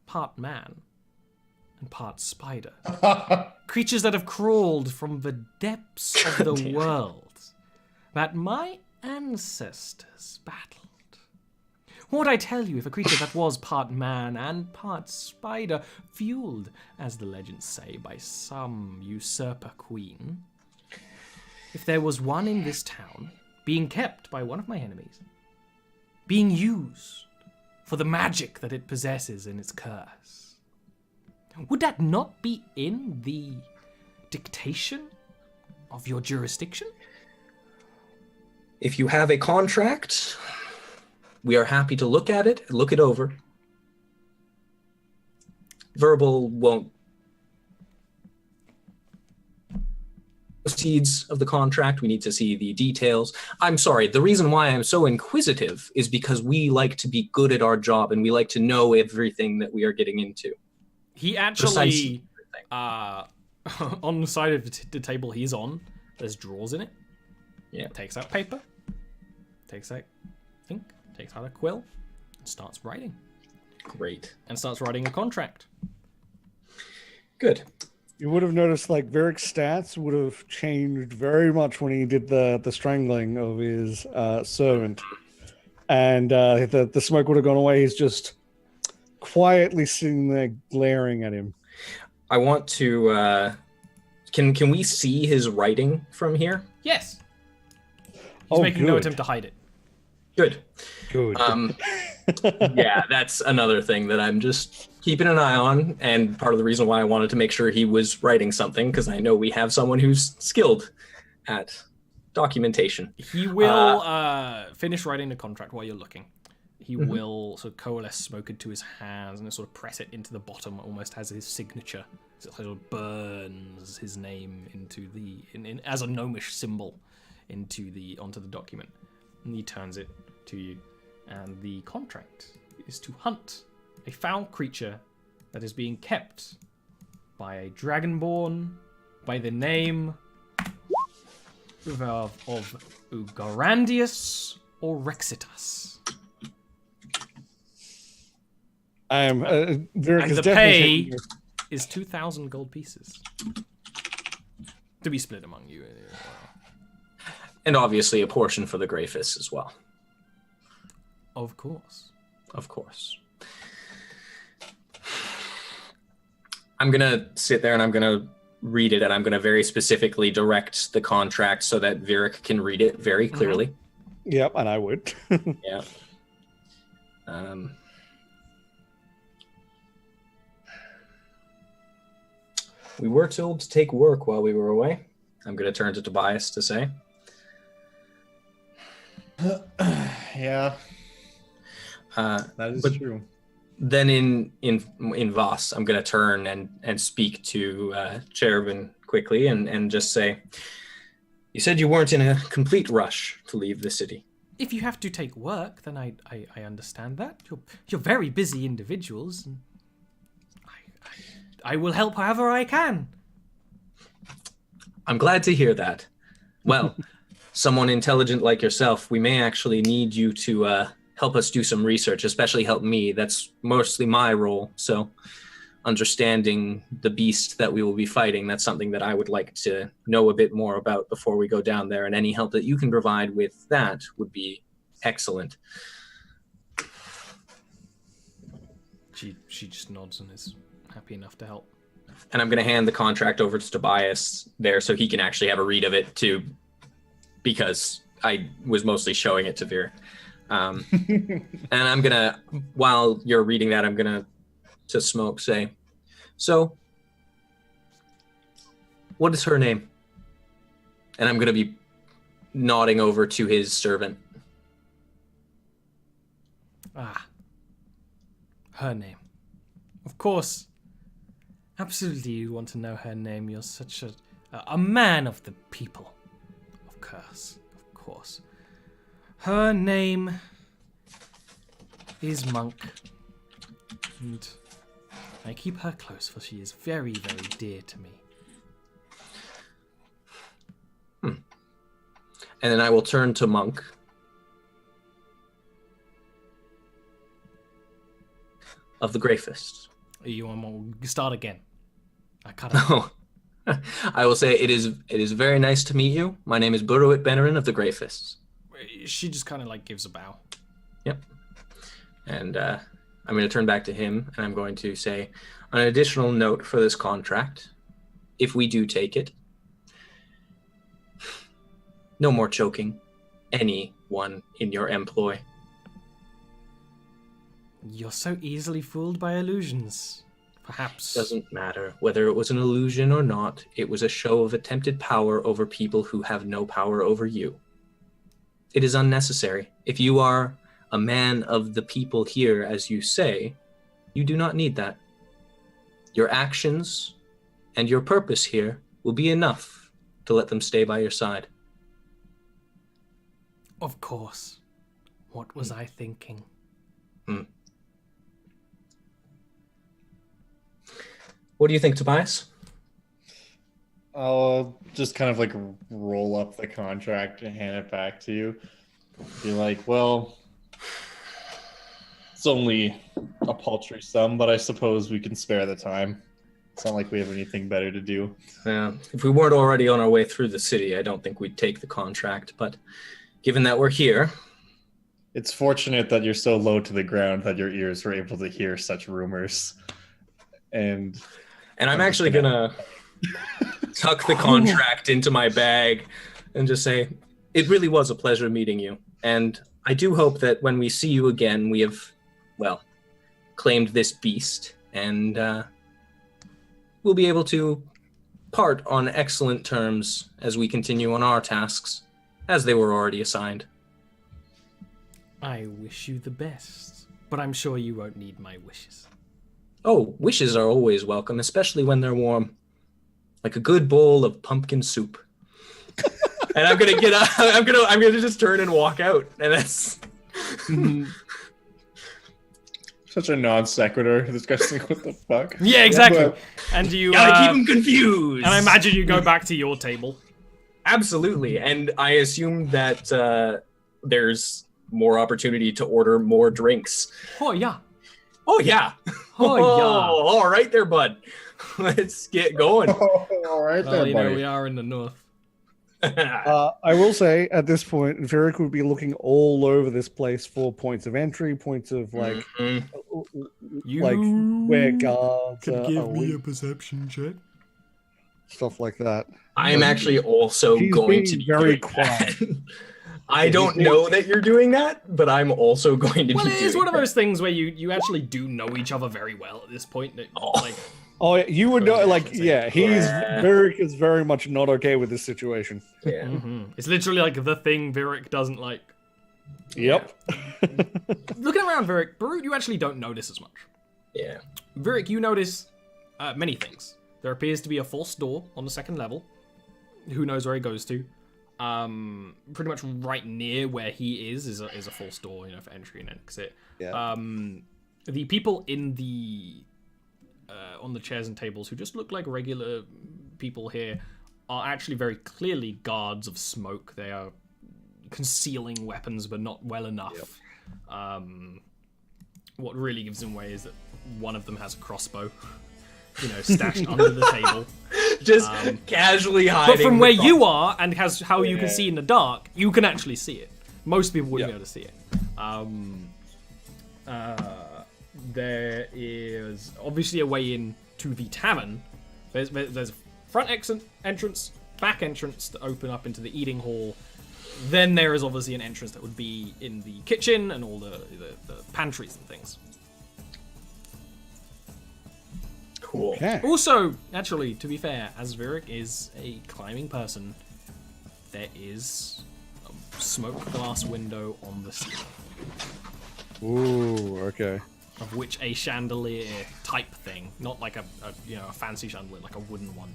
part man and part spider. Creatures that have crawled from the depths of the Damn. world that my ancestors battled. What would I tell you if a creature that was part man and part spider, fueled, as the legends say, by some usurper queen, if there was one in this town, being kept by one of my enemies, being used for the magic that it possesses in its curse, would that not be in the dictation of your jurisdiction? If you have a contract, we are happy to look at it, look it over. Verbal won't. Proceeds of the contract, we need to see the details. I'm sorry, the reason why I'm so inquisitive is because we like to be good at our job and we like to know everything that we are getting into. He actually, on the side of the table he's on, there's drawers in it. Yeah. Takes out paper, takes out ink, takes out a quill, and starts writing. Great. And starts writing a contract. Good. You would have noticed, like, Varric's stats would have changed very much when he did the strangling of his servant. And the smoke would have gone away. He's just quietly sitting there glaring at him. I want to... Can we see his writing from here? Yes. He's making no attempt to hide it. Good. Good. Yeah, that's another thing that I'm just keeping an eye on, and part of the reason why I wanted to make sure he was writing something, because I know we have someone who's skilled at documentation. He will finish writing the contract while you're looking. He will sort of coalesce smoke into his hands and sort of press it into the bottom, almost as his signature. So it sort of burns his name into the as a gnomish symbol onto the document. And he turns it to you. And the contract is to hunt a foul creature that is being kept by a dragonborn by the name of Ugarandius or Rexitas. I am. And the pay is 2,000 gold pieces to be split among you. And obviously a portion for the Greyfist as well. Of course. Of course. I'm going to sit there and I'm going to read it, and I'm going to very specifically direct the contract so that Varric can read it very clearly. Yep, and I would. Yeah. We were told to take work while we were away. I'm going to turn to Tobias to say. Yeah. That is true. Then in Voss, I'm going to turn and speak to Cherubin quickly and just say, you said you weren't in a complete rush to leave the city. If you have to take work, then I understand that. You're very busy individuals. And I will help however I can. I'm glad to hear that. Well, someone intelligent like yourself, we may actually need you to help us do some research, especially help me. That's mostly my role. So understanding the beast that we will be fighting, that's something that I would like to know a bit more about before we go down there. And any help that you can provide with that would be excellent. She just nods and is happy enough to help. And I'm going to hand the contract over to Tobias there so he can actually have a read of it too, because I was mostly showing it to Veer. And I'm going to, while you're reading that, I'm going to Smoke say, so what is her name? And I'm going to be nodding over to his servant. Her name. Of course. Absolutely, you want to know her name. You're such a man of the people. Of course. Her name is Monk. And I keep her close, for she is very, very dear to me. And then I will turn to Monk. Of the Greyfist. You want to start again? I cut it. Oh. I will say it is very nice to meet you. My name is Burrowit Benerin of the Greyfists. She just kind of like gives a bow. Yep. And I'm going to turn back to him, and I'm going to say, on an additional note for this contract, if we do take it, no more choking anyone in your employ. You're so easily fooled by illusions. Perhaps. Doesn't matter whether it was an illusion or not. It was a show of attempted power over people who have no power over you. It is unnecessary. If you are a man of the people here, as you say, you do not need that. Your actions and your purpose here will be enough to let them stay by your side. Of course. What was I thinking? What do you think, Tobias? I'll just kind of like roll up the contract and hand it back to you. Be like, well, it's only a paltry sum, but I suppose we can spare the time. It's not like we have anything better to do. Yeah, if we weren't already on our way through the city, I don't think we'd take the contract. But given that we're here... It's fortunate that you're so low to the ground that your ears were able to hear such rumors. And I'm actually going to tuck the contract into my bag and just say, it really was a pleasure meeting you. And I do hope that when we see you again, we have, well, claimed this beast. And we'll be able to part on excellent terms as we continue on our tasks, as they were already assigned. I wish you the best, but I'm sure you won't need my wishes. Oh, wishes are always welcome, especially when they're warm. Like a good bowl of pumpkin soup. And I'm gonna get up, I'm gonna just turn and walk out. And that's such a non sequitur. This guy's like, what the fuck? Yeah, exactly. But... And you gotta keep him confused. And I imagine you go back to your table. Absolutely. And I assume that there's more opportunity to order more drinks. Oh yeah. Oh yeah. Oh yeah. All right there, bud. Let's get going. All right Well, there, you buddy. know, we are in the north. I will say at this point, Varric would be looking all over this place for points of entry, points of like, like where guards Can give me weak, a perception check. stuff like that. I'm actually also He's going being to be very doing quiet. that. I don't know that you're doing that, but I'm also going to Well, be it doing is one of that. those things where you actually do know each other very well at this point. Like, Oh, yeah, you would know, like, Perception yeah, Yeah. Varric is very much not okay with this situation. Yeah. it's literally like the thing Varric doesn't like. Yep. Looking around Varric, Barut, you actually don't notice as much. Yeah. Varric, you notice many things. There appears to be a false door on the second level. Who knows where it goes to? Pretty much right near where he is a false door, for entry and exit. Yeah. The people in the on the chairs and tables who just look like regular people here are actually very clearly guards of smoke. They are concealing weapons, but not well enough. Yep. What really gives them away is that one of them has a crossbow, stashed under the table. Just casually hiding. But from where you are and how you can see in the dark, you can actually see it. Most people wouldn't be able to see it. There is obviously a way in to the tavern. There's a front entrance, back entrance to open up into the eating hall. Then there is obviously an entrance that would be in the kitchen and all the pantries and things. Cool. Okay. Also, naturally, to be fair, as Varric is a climbing person, there is a smoke glass window on the ceiling, Ooh, okay. of which a chandelier type thing, not like a fancy chandelier, like a wooden one,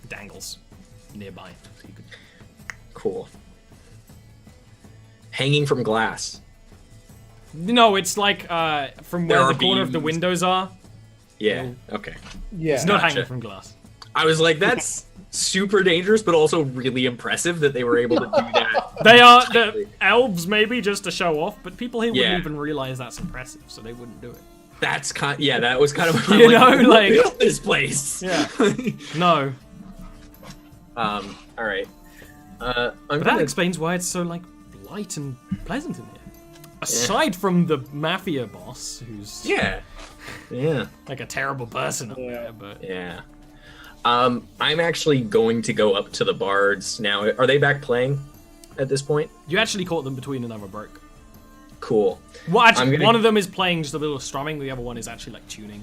dangles nearby. So you could... Cool. Hanging from glass. No, it's like from There where are the corner of the beams. windows are. Yeah. Okay. Yeah. It's not Gotcha. hanging from glass. I was like, that's super dangerous, but also really impressive that they were able to do that. They are the elves, maybe just to show off, but people here Yeah. wouldn't even realize that's impressive, so they wouldn't do it. That's that was kind of You know, who like- built this place. Yeah. No, All right. I'm but that gonna, explains why it's so light and pleasant in here. aside from the mafia boss, who's Yeah. like a terrible person up there, but Yeah. I'm actually going to go up to the bards now. Are they back playing at this point? you actually caught them between another break. Cool. Well, actually, I'm gonna- one of them is playing just a little strumming. The other one is actually like tuning.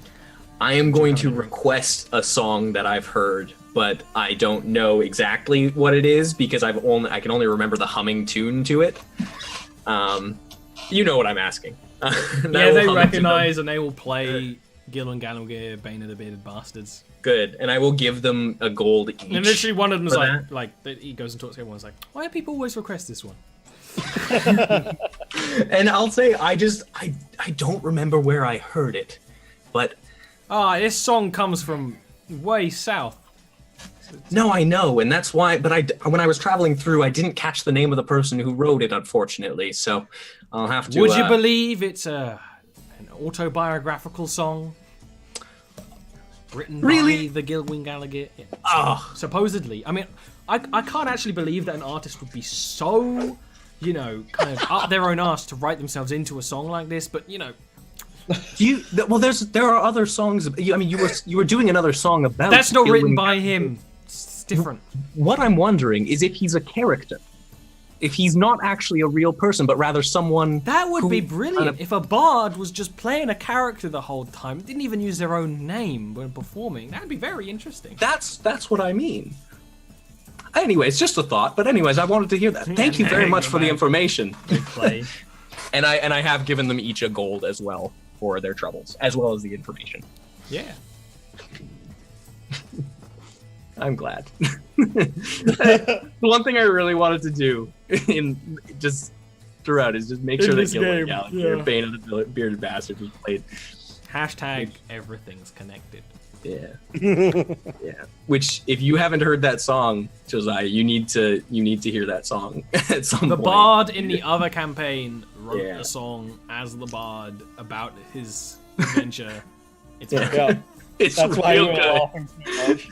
I am going to request a song that I've heard, but I don't know exactly what it is because I can only remember the humming tune to it. You know what I'm asking. Yeah, they recognize and they will play Gil and Galogir, Bane of the Bearded Bastards. Good, and I will give them a gold each. And literally one of them is for like he goes and talks to everyone. He's like, why do people always request this one? And I'll say I don't remember where I heard it, but This song comes from way south. no, I know, and that's why. But when I was traveling through, I didn't catch the name of the person who wrote it, unfortunately. So I'll have to. Would you believe it's an autobiographical song written Really? by the Gilwyn Gallagher? Yeah. Oh. Supposedly. I mean, I can't actually believe that an artist would be so, kind of up their own arse to write themselves into a song like this. But There are other songs. I mean, you were doing another song about. that's not written Gilwyn by him. It's different. What I'm wondering is if he's a character, if he's not actually a real person, but rather someone. That would who be brilliant kind of- if a bard was just playing a character the whole time, didn't even use their own name when performing. That'd be very interesting. That's what I mean. Anyways, just a thought. But anyways, I wanted to hear that. Thank you very much for the information. Play. And I have given them each a gold as well for their troubles, as well as the information. Yeah. I'm glad. The one thing I really wanted to do throughout is just make sure that this Gilwyn game, Gallagher, yeah. Bane of the Bearded Bastard, was played. Hashtag everything's connected. Yeah. Yeah. Which, if you haven't heard that song, Josiah, you need to hear that song at some The point. bard in the other campaign wrote Yeah. a song as the bard about his adventure. It's Yeah, It's that's why real we're good. laughing so much.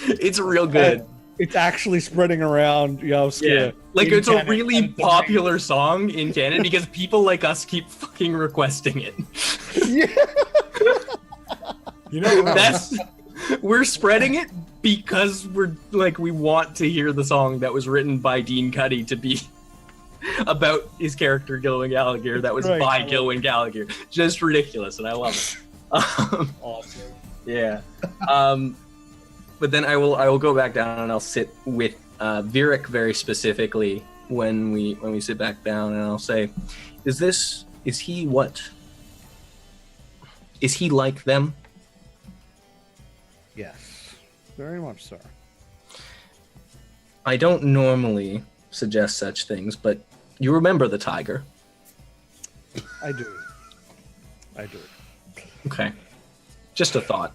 It's real good. It's actually spreading around Jarviskjir. Like, in it's a canon, really and it's popular song in canon because people like us keep fucking requesting it. amazing. Yeah. We're spreading it because we want to hear the song that was written by Dean Cuddy to be about his character Gilwyn Gallagher that was Right. by Gilwyn Gallagher. Just ridiculous, and I love it. Awesome. Yeah. But then I will go back down and I'll sit with Virik very specifically when we sit back down, and I'll say, is he like them? Yes, very much so. I don't normally suggest such things, but you remember the tiger. I do. Okay. Just a thought.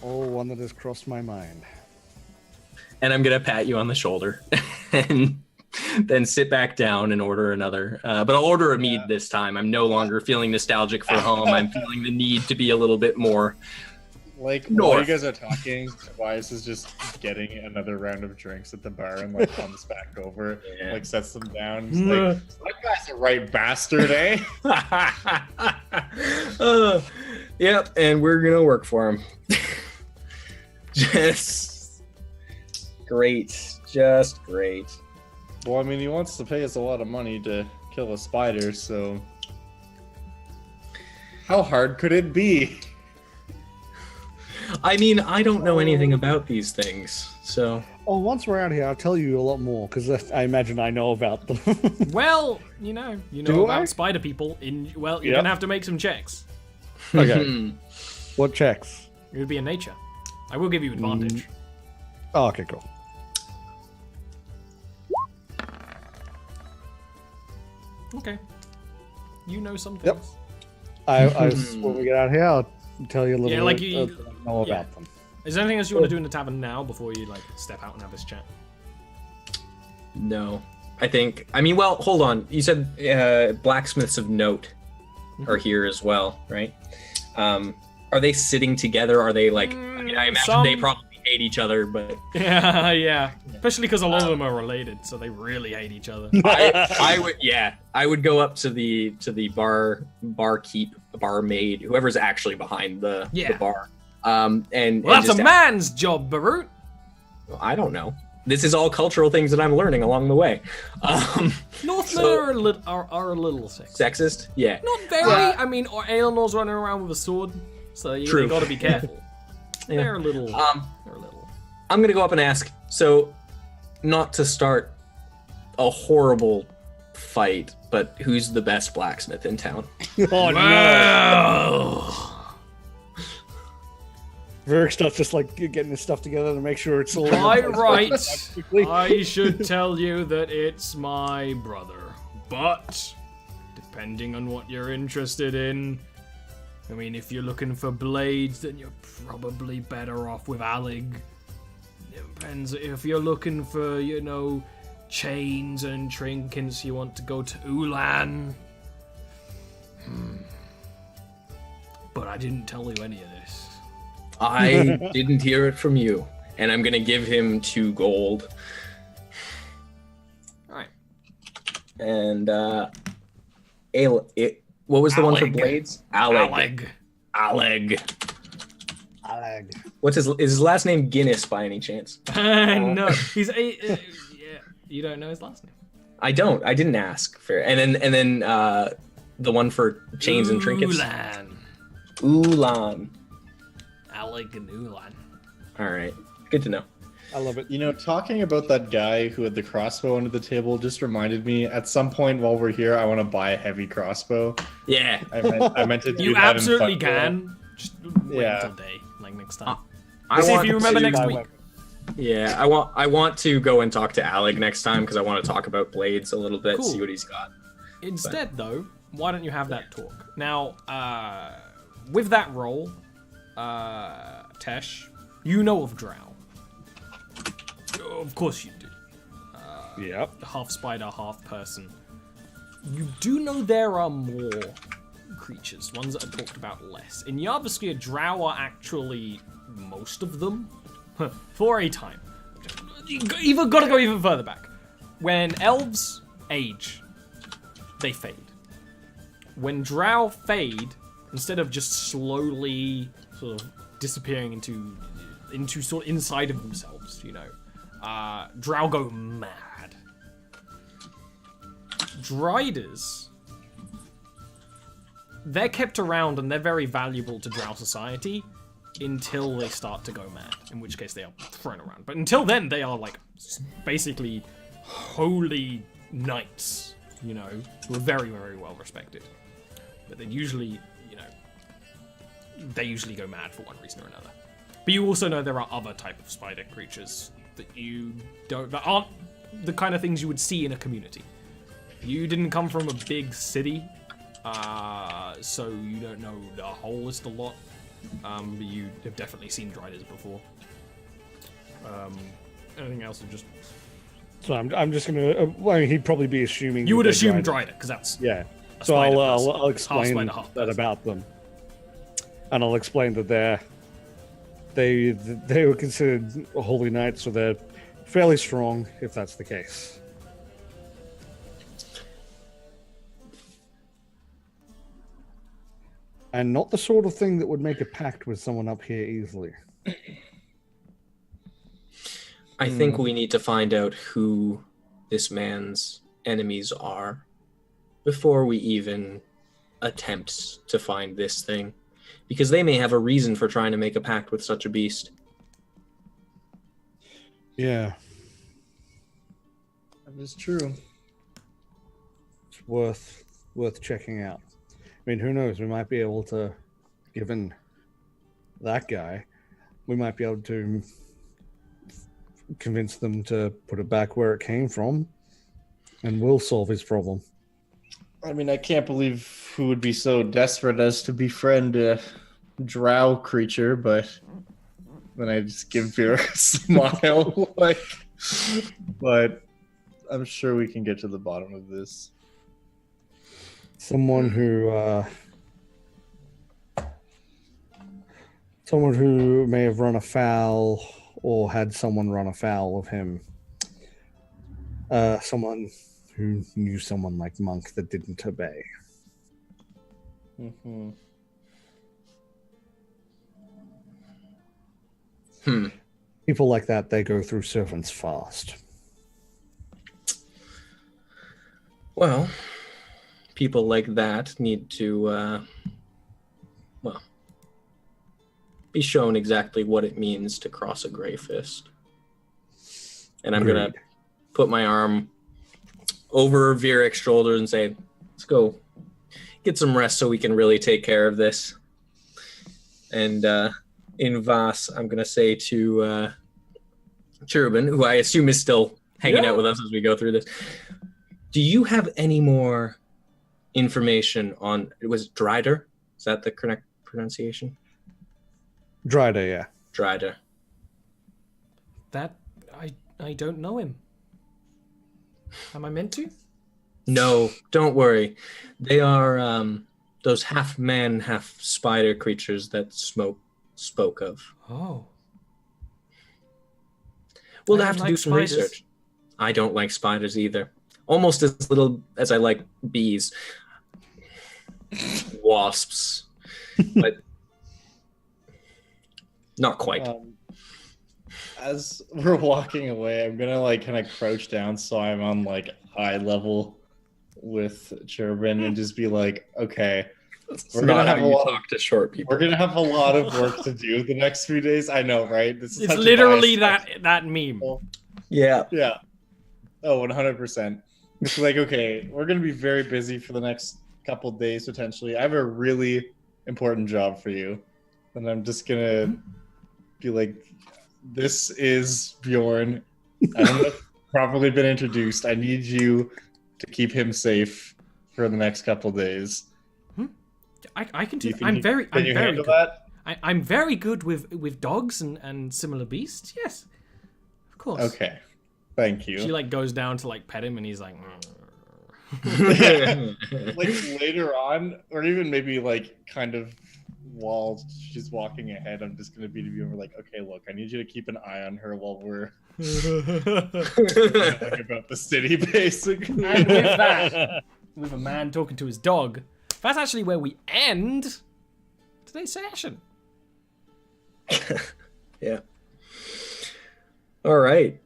Oh, one that has crossed my mind. And I'm going to pat you on the shoulder and then sit back down and order another. But I'll order a mead this time. I'm no longer feeling nostalgic for home. I'm feeling the need to be a little bit more. Like, North. while you guys are talking, Tobias is just getting another round of drinks at the bar and like comes back over, Yeah. like sets them down. He's like, that guy's a right bastard, eh? Yep, and we're going to work for him. Just great. Just great. Well, I mean, he wants to pay us a lot of money to kill a spider, so how hard could it be? I mean, I don't know anything about these things, so... Oh, once we're out here, I'll tell you a lot more because I imagine I know about them. Well, you know Do about I? spider people. You're Yep. gonna have to make some checks. Okay. What checks? It would be in nature. I will give you advantage. Oh, okay, cool. Okay. You know some Yep. things. When we get out here, I'll tell you a little Yeah, bit like you- what I know yeah. about them. Is there anything else you want to do in the tavern now before you step out and have this chat? No. Well, hold on. You said blacksmiths of note are here as well, right? Are they sitting together? Are they I imagine they Some- probably hate each other, but yeah. Especially because a lot of them are related, so they really hate each other. I would go up to the barmaid, whoever's actually behind the bar. And that's a man's job, Barut. I don't know. This is all cultural things that I'm learning along the way. Northmen are a little sexist. Yeah. Not very. I mean, or Aelnor's running around with a sword, so you got to be careful. Yeah. They're a little. I'm gonna go up and ask. So, not to start a horrible fight, but who's the best blacksmith in town? Oh no! Verik's just like getting his stuff together to make sure it's all. By right, I should tell you that it's my brother, but depending on what you're interested in. I mean, if you're looking for blades, then you're probably better off with Alig. It depends. If you're looking for, chains and trinkets, you want to go to Ulan. But I didn't tell you any of this. I didn't hear it from you, and I'm gonna give him 2 gold. Alright. And, what was the one for blades? Alig. What's is his last name Guinness by any chance? No, he's yeah. You don't know his last name. I don't. I didn't ask for. And then the one for chains and trinkets. Ulan. Alig and Ulan. All right. Good to know. I love it. Talking about that guy who had the crossbow under the table just reminded me, at some point while we're here, I want to buy a heavy crossbow. Yeah. I meant to do you that absolutely can. Just wait until day, like next time. See if you remember next week. Yeah, I want to go and talk to Alig next time because I want to talk about blades a little bit, see what he's got. Instead, though, why don't you have that talk? Now, with that role, Tesh, you know of Drow. Of course you do. Yep. Half spider, half person. You do know there are more creatures, ones that are talked about less. In Jarviskjir, Drow are actually most of them. For a time. You even gotta go even further back. When elves age, they fade. When Drow fade, instead of just slowly sort of disappearing into sort of inside of themselves, Drow go mad. Driders, they're kept around and they're very valuable to Drow society until they start to go mad, in which case they are thrown around. But until then, they are like basically holy knights, who are very, very well respected. But then usually, they usually go mad for one reason or another. But you also know there are other type of spider creatures that that aren't the kind of things you would see in a community. You didn't come from a big city, so you don't know the whole list a lot. But you have definitely seen Driders before. Anything else? So I'm just gonna. He'd probably be assuming. You would assume Drider, because that's So I'll explain that about them, and I'll explain that they were considered holy knights, so they're fairly strong, if that's the case. And not the sort of thing that would make a pact with someone up here easily. I think we need to find out who this man's enemies are before we even attempt to find this thing. Because they may have a reason for trying to make a pact with such a beast. Yeah. That is true. It's worth checking out. I mean, who knows? We might be able to, given that guy, we might be able to convince them to put it back where it came from, and we'll solve his problem. I mean, I can't believe who would be so desperate as to befriend a drow creature, but then I just give Vera a smile. But I'm sure we can get to the bottom of this. Someone who may have run afoul or had someone run afoul of him. Someone who knew someone like Monk that didn't obey. Mm-hmm. People like that, they go through servants fast. Well, people like that need to, be shown exactly what it means to cross a gray fist. And I'm going to put my arm over Virek's shoulders and say, let's go get some rest so we can really take care of this. And in Voss, I'm going to say to Cherubin, who I assume is still hanging out with us as we go through this, do you have any more information on, it was Drider? Is that the correct pronunciation? Drider, yeah. Drider. That, I don't know him. Am I meant to? No, don't worry. They are those half man, half spider creatures that Smoke spoke of. Oh. We'll I have don't to do like some spiders. research. I don't like spiders either. Almost as little as I like bees. Wasps. But not quite. As we're walking away, I'm gonna like kind of crouch down so I'm on like eye level with Cherubin and just be like, okay, we're gonna have a lot talk to short people. We're gonna have a lot of work to do the next few days. I know, right? This is It's such a literally biased- that meme. Yeah. Yeah. Oh, 100%. It's like, okay, we're gonna be very busy for the next couple days potentially. I have a really important job for you, and I'm just gonna be like, this is Bjorn. I don't know if you've properly been introduced. I need you to keep him safe for the next couple days. I can Do do. you think I'm you- very. Can I'm you very handle good. that? I'm very good with dogs and similar beasts. Yes, of course. Okay. Thank you. She like goes down to like pet him, and he's like. Like later on, or even maybe like kind of while she's walking ahead, I'm just gonna be to be over like, okay, look, I need you to keep an eye on her while we're talking about the city, basically. And with that, with a man talking to his dog, that's actually where we end today's session. Yeah. All right.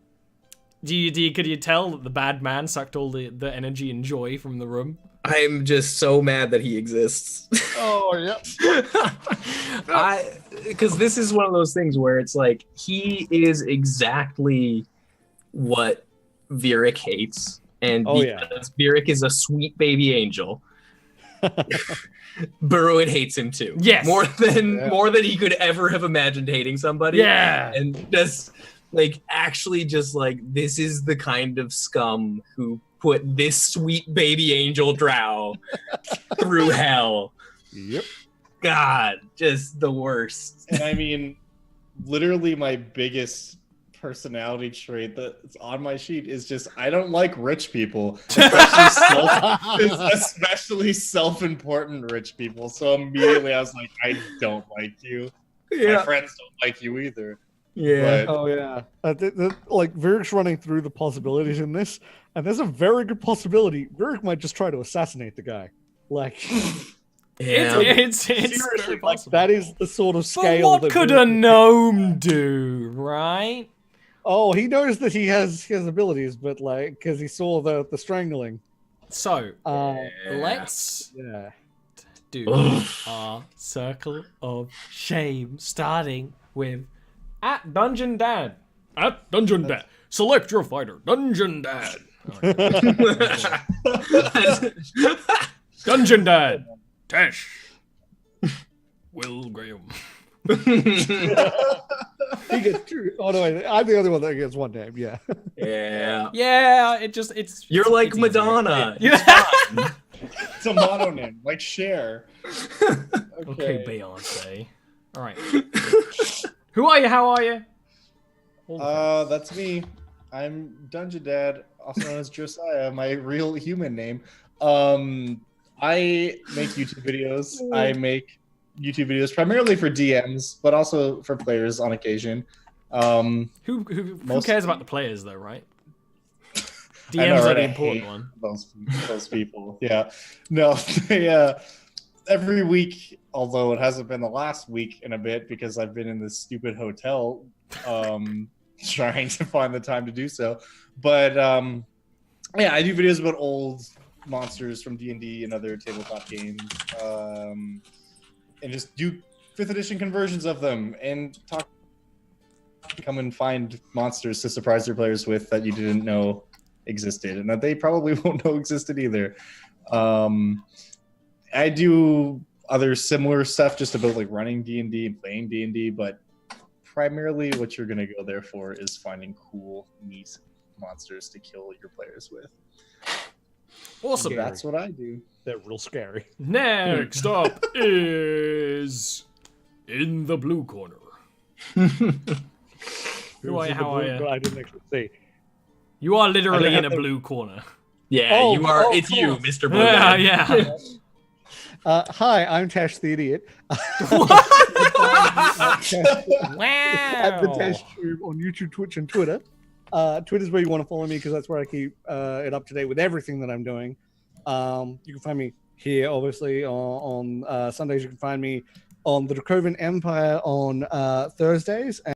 Could you tell that the bad man sucked all the energy and joy from the room? I'm just so mad that he exists. Oh, yep. Because this is one of those things where it's like he is exactly what Virik hates, and because Virik is a sweet baby angel, Burrowin hates him too. Yes, more than he could ever have imagined hating somebody. Yeah, and just like actually just like this is the kind of scum who put this sweet baby angel Drow through hell. Yep. God, just the worst. And I mean, literally my biggest personality trait that's on my sheet is just I don't like rich people, especially self-important rich people. So immediately I was like, I don't like you. Yeah. My friends don't like you either. Yeah. But, Oh yeah. Like Virik's running through the possibilities in this, and there's a very good possibility Virik might just try to assassinate the guy. Like, it's seriously, very like possible. that is the sort of But scale. what that could Virik a would- gnome do, right? Oh, he knows that he has abilities, but like because he saw the strangling. So Yeah. let's Yeah. do Ugh. our circle of shame, starting with at Dungeon Dad. At Dungeon Dad. Select your fighter. Dungeon Dad. Dungeon Dad. Tash. Will Graham. He gets two. Oh no, wait, I'm the only one that gets one name. Yeah. Yeah. Yeah, it's. You're like it's easier. Madonna. Yeah. it's a mononym, like Cher. Okay, Beyonce. All right. Who are you? How are you? That's me. I'm Dungeon Dad, also known as Josiah, my real human name. I make YouTube videos. I make YouTube videos primarily for DMs, but also for players on occasion. Who cares about the players though, right? I know, DMs are right? the I important hate one. Those people. Yeah. No, they every week, although it hasn't been the last week in a bit because I've been in this stupid hotel trying to find the time to do so. But yeah, I do videos about old monsters from D&D and other tabletop games, and just do 5th edition conversions of them and come and find monsters to surprise your players with that you didn't know existed and that they probably won't know existed either. I do other similar stuff just about like running D&D and playing D&D, but primarily what you're going to go there for is finding cool, neat monsters to kill your players with. Awesome. That's what I do. They're real scary. Next up is in the blue corner. Who are you? How are you? I didn't actually see. You are literally in a blue corner. Yeah, you are. It's you, Mr. Blue. Yeah, yeah. Hi, I'm Tash the Idiot. Wow. At the Tash Tube on YouTube, Twitch, and Twitter. Twitter's where you want to follow me because that's where I keep it up to date with everything that I'm doing. You can find me here, obviously, on Sundays. You can find me on the Dracovian Empire on Thursdays.